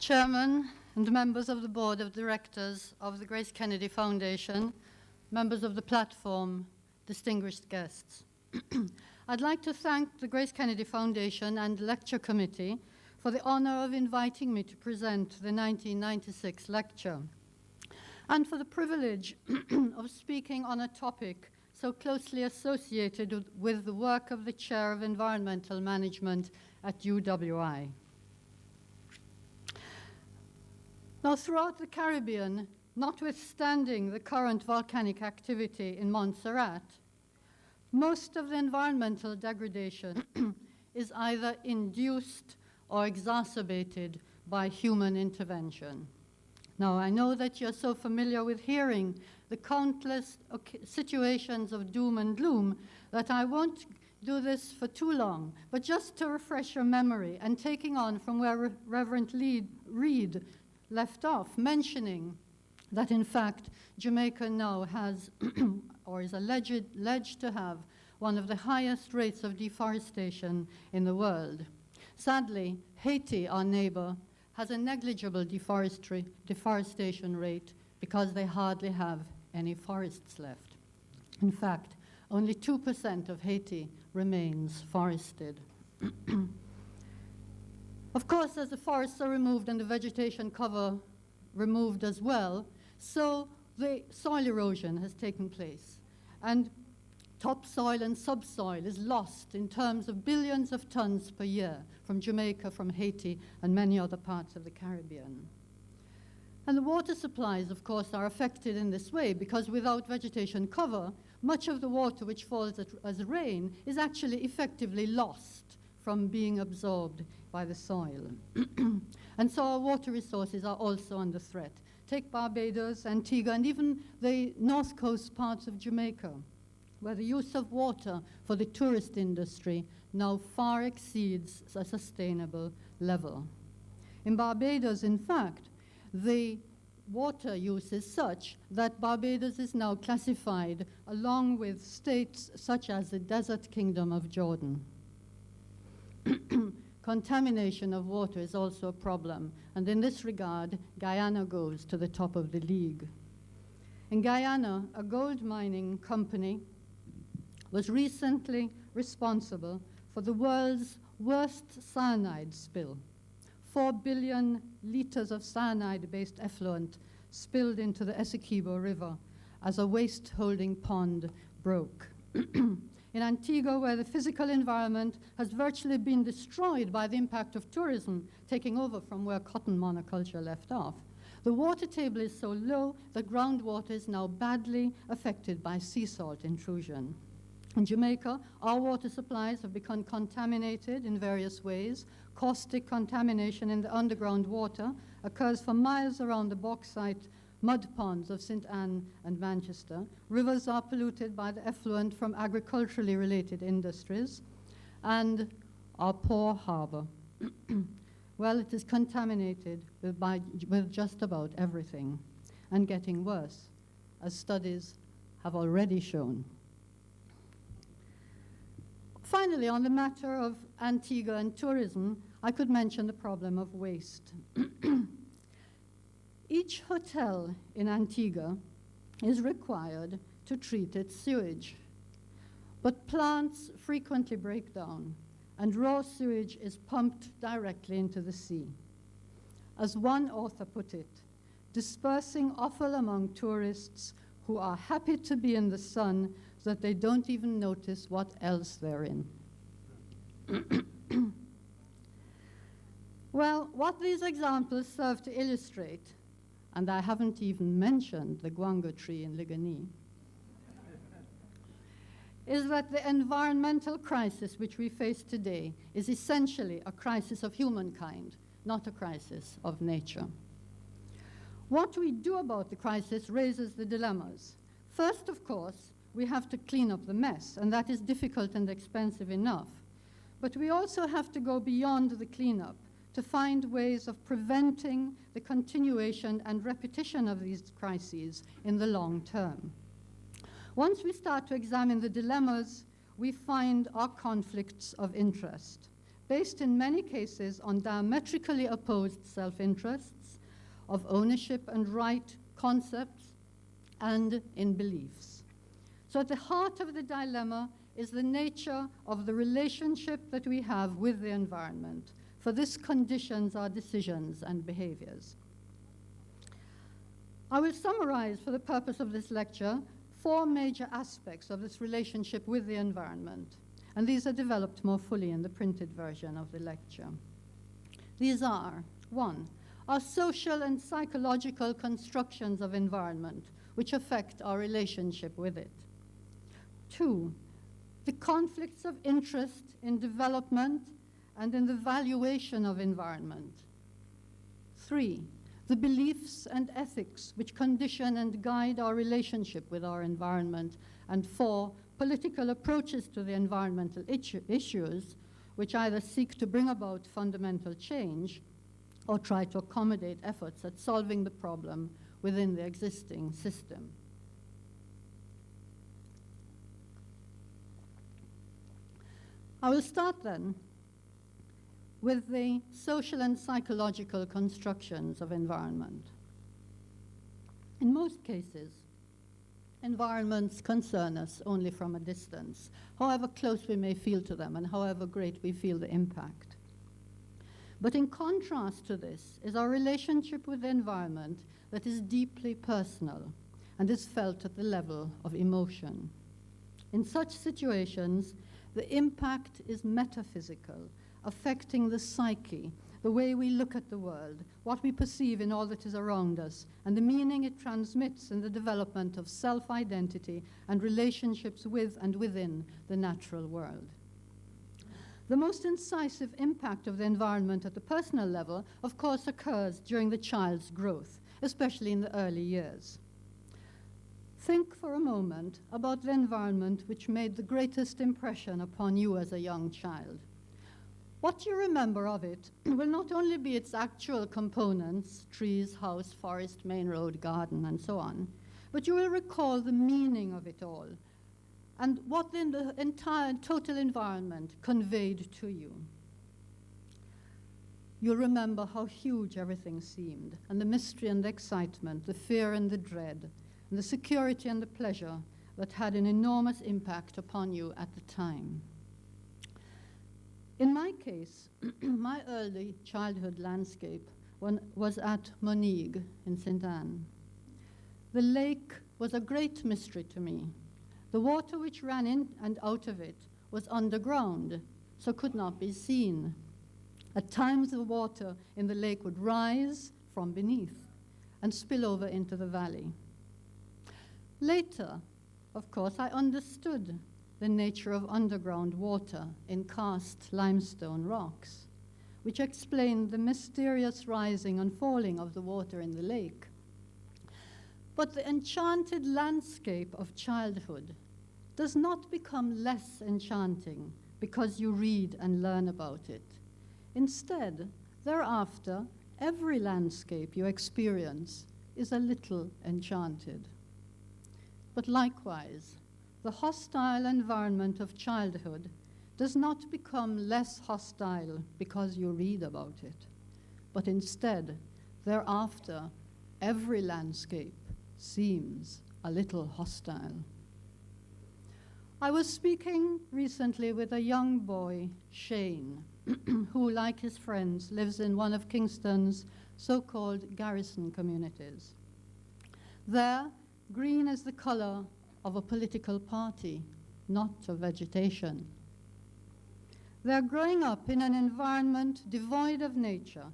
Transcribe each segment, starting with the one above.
Chairman and members of the Board of Directors of the Grace Kennedy Foundation, members of the platform, distinguished guests. I'd like to thank the Grace Kennedy Foundation and the Lecture Committee for the honor of inviting me to present the 1996 lecture, and for the privilege of speaking on a topic so closely associated with the work of the Chair of Environmental Management at UWI. Now, throughout the Caribbean, notwithstanding the current volcanic activity in Montserrat, most of the environmental degradation is either induced or exacerbated by human intervention. Now, I know that you're so familiar with hearing the countless situations of doom and gloom that I won't do this for too long, but just to refresh your memory and taking on from where Reverend Reed left off, mentioning that in fact Jamaica now has or is alleged to have one of the highest rates of deforestation in the world. Sadly, Haiti, our neighbor, has a negligible deforestation rate because they hardly have any forests left. In fact, only 2% of Haiti remains forested. Of course, as the forests are removed and the vegetation cover removed as well, so the soil erosion has taken place. And topsoil and subsoil is lost in terms of billions of tons per year from Jamaica, from Haiti, and many other parts of the Caribbean. And the water supplies, of course, are affected in this way because without vegetation cover, much of the water which falls as rain is actually effectively lost from being absorbed by the soil. And so our water resources are also under threat. Take Barbados, Antigua, and even the north coast parts of Jamaica, where the use of water for the tourist industry now far exceeds a sustainable level. In Barbados, in fact, the water use is such that Barbados is now classified along with states such as the Desert Kingdom of Jordan. Contamination of water is also a problem, and in this regard, Guyana goes to the top of the league. In Guyana, a gold mining company was recently responsible for the world's worst cyanide spill. 4 billion liters of cyanide-based effluent spilled into the Essequibo River as a waste-holding pond broke. In Antigua, where the physical environment has virtually been destroyed by the impact of tourism taking over from where cotton monoculture left off, the water table is so low that groundwater is now badly affected by sea salt intrusion. In Jamaica, our water supplies have become contaminated in various ways. Caustic contamination in the underground water occurs for miles around the bauxite mud ponds of St. Anne and Manchester. Rivers are polluted by the effluent from agriculturally related industries. And our poor harbor, well, it is contaminated with just about everything and getting worse, as studies have already shown. Finally, on the matter of Antigua and tourism, I could mention the problem of waste. Each hotel in Antigua is required to treat its sewage, but plants frequently break down, and raw sewage is pumped directly into the sea. As one author put it, dispersing offal among tourists who are happy to be in the sun so that they don't even notice what else they're in. Well, what these examples serve to illustrate, and I haven't even mentioned the guango tree in Ligani, is that the environmental crisis which we face today is essentially a crisis of humankind, not a crisis of nature. What we do about the crisis raises the dilemmas. First, of course, we have to clean up the mess, and that is difficult and expensive enough. But we also have to go beyond the cleanup to find ways of preventing the continuation and repetition of these crises in the long term. Once we start to examine the dilemmas, we find our conflicts of interest. based in many cases on diametrically opposed self-interests, of ownership and right concepts, and in beliefs. So at the heart of the dilemma is the nature of the relationship that we have with the environment, for this conditions our decisions and behaviors. I will summarize, for the purpose of this lecture, 4 major aspects of this relationship with the environment, and these are developed more fully in the printed version of the lecture. These are, 1, our social and psychological constructions of environment, which affect our relationship with it. 2, the conflicts of interest in development and in the valuation of environment. 3, the beliefs and ethics which condition and guide our relationship with our environment. And 4, political approaches to the environmental issues, which either seek to bring about fundamental change or try to accommodate efforts at solving the problem within the existing system. I will start then with the social and psychological constructions of environment. In most cases, environments concern us only from a distance, however close we may feel to them and however great we feel the impact. But in contrast to this is our relationship with the environment that is deeply personal and is felt at the level of emotion. In such situations, the impact is metaphysical, affecting the psyche, the way we look at the world, what we perceive in all that is around us, and the meaning it transmits in the development of self-identity and relationships with and within the natural world. The most incisive impact of the environment at the personal level, of course, occurs during the child's growth, especially in the early years. Think for a moment about the environment which made the greatest impression upon you as a young child. What you remember of it will not only be its actual components, trees, house, forest, main road, garden, and so on, but you will recall the meaning of it all and what the entire total environment conveyed to you. You'll remember how huge everything seemed, and the mystery and the excitement, the fear and the dread, and the security and the pleasure that had an enormous impact upon you at the time. In my case, my early childhood landscape was at Monig in St. Anne. The lake was a great mystery to me. The water which ran in and out of it was underground, so could not be seen. At times the water in the lake would rise from beneath and spill over into the valley. Later, of course, I understood the nature of underground water in karst limestone rocks, which explained the mysterious rising and falling of the water in the lake. But the enchanted landscape of childhood does not become less enchanting because you read and learn about it. Instead, thereafter, every landscape you experience is a little enchanted. But likewise, the hostile environment of childhood does not become less hostile because you read about it, but instead, thereafter, every landscape seems a little hostile. I was speaking recently with a young boy, Shane, who, like his friends, lives in one of Kingston's so-called garrison communities. There, green is the color of a political party, not of vegetation. They're growing up in an environment devoid of nature.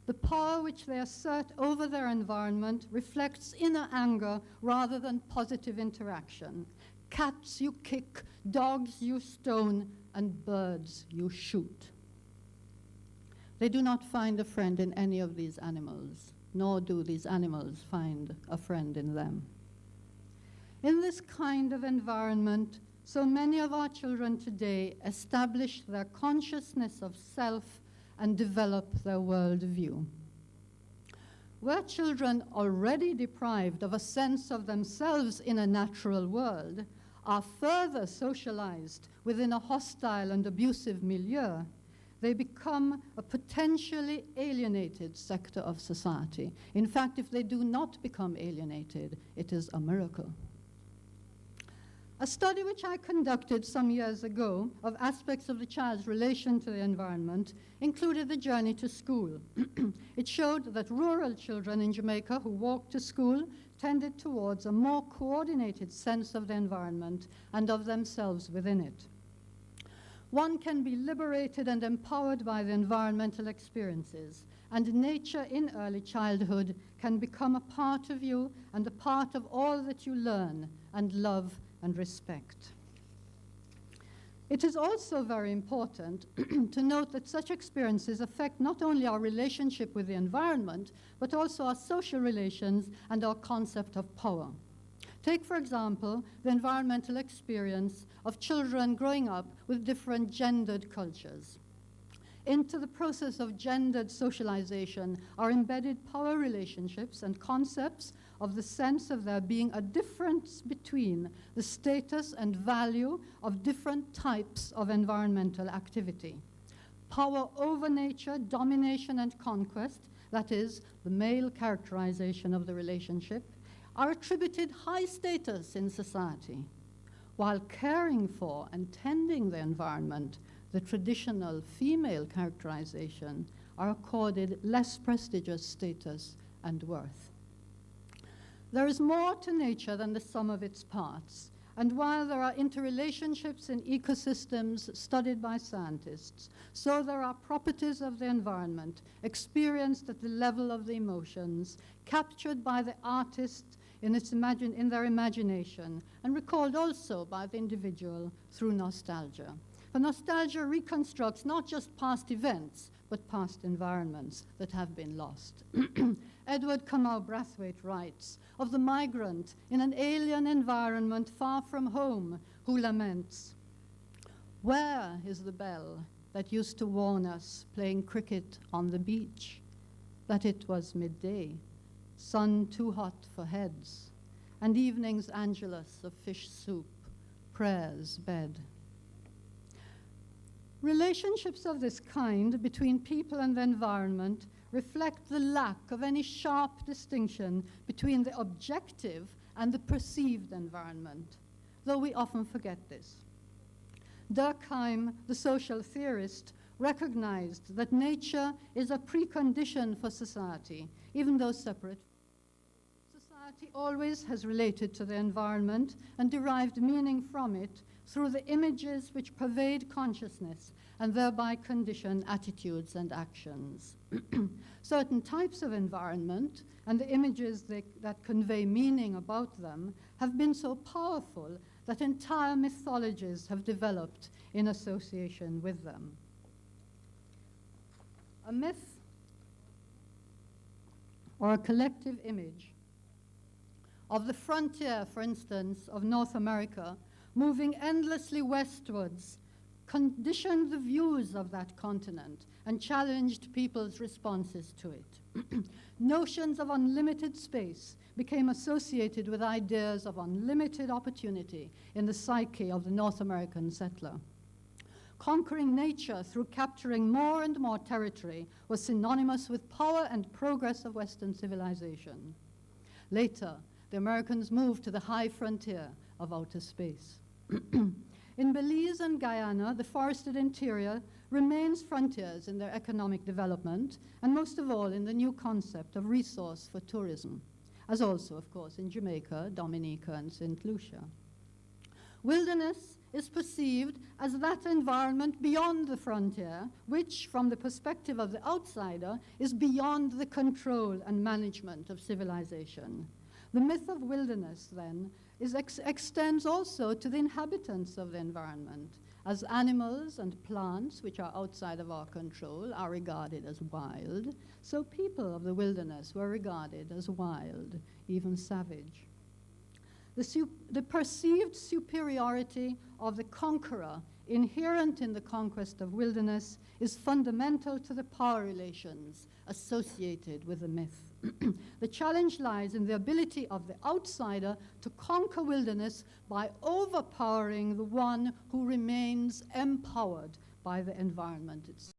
The power which they assert over their environment reflects inner anger rather than positive interaction. Cats you kick, dogs you stone, and birds you shoot. They do not find a friend in any of these animals, nor do these animals find a friend in them. In this kind of environment, so many of our children today establish their consciousness of self and develop their worldview. Were children already deprived of a sense of themselves in a natural world, are further socialized within a hostile and abusive milieu, they become a potentially alienated sector of society. In fact, if they do not become alienated, it is a miracle. A study which I conducted some years ago of aspects of the child's relation to the environment included the journey to school. It showed that rural children in Jamaica who walked to school tended towards a more coordinated sense of the environment and of themselves within it. One can be liberated and empowered by the environmental experiences, and nature in early childhood can become a part of you and a part of all that you learn and love and respect. It is also very important to note that such experiences affect not only our relationship with the environment, but also our social relations and our concept of power. Take, for example, the environmental experience of children growing up with different gendered cultures. Into the process of gendered socialization are embedded power relationships and concepts of the sense of there being a difference between the status and value of different types of environmental activity. Power over nature, domination and conquest, that is, the male characterization of the relationship, are attributed high status in society, while caring for and tending the environment, the traditional female characterization, are accorded less prestigious status and worth. There is more to nature than the sum of its parts, and while there are interrelationships in ecosystems studied by scientists, so there are properties of the environment experienced at the level of the emotions, captured by the artist in their imagination, and recalled also by the individual through nostalgia. For nostalgia reconstructs not just past events, but past environments that have been lost. Edward Kamau Brathwaite writes of the migrant in an alien environment far from home who laments, "Where is the bell that used to warn us playing cricket on the beach, that it was midday, sun too hot for heads, and evening's angelus of fish soup, prayers, bed." Relationships of this kind between people and the environment reflect the lack of any sharp distinction between the objective and the perceived environment, though we often forget this. Durkheim, the social theorist, recognized that nature is a precondition for society, even though separate. Society always has related to the environment and derived meaning from it through the images which pervade consciousness and thereby condition attitudes and actions. Certain types of environment and the images that convey meaning about them have been so powerful that entire mythologies have developed in association with them. A myth or a collective image of the frontier, for instance, of North America, moving endlessly westwards, conditioned the views of that continent and challenged people's responses to it. Notions of unlimited space became associated with ideas of unlimited opportunity in the psyche of the North American settler. Conquering nature through capturing more and more territory was synonymous with power and progress of Western civilization. Later, the Americans moved to the high frontier of outer space. In Belize and Guyana, the forested interior remains frontiers in their economic development, and most of all in the new concept of resource for tourism, as also, of course, in Jamaica, Dominica, and St. Lucia. Wilderness is perceived as that environment beyond the frontier, which, from the perspective of the outsider, is beyond the control and management of civilization. The myth of wilderness, then, extends also to the inhabitants of the environment, as animals and plants, which are outside of our control, are regarded as wild, so people of the wilderness were regarded as wild, even savage. The perceived superiority of the conqueror inherent in the conquest of wilderness is fundamental to the power relations associated with the myth. The challenge lies in the ability of the outsider to conquer wilderness by overpowering the one who remains empowered by the environment itself.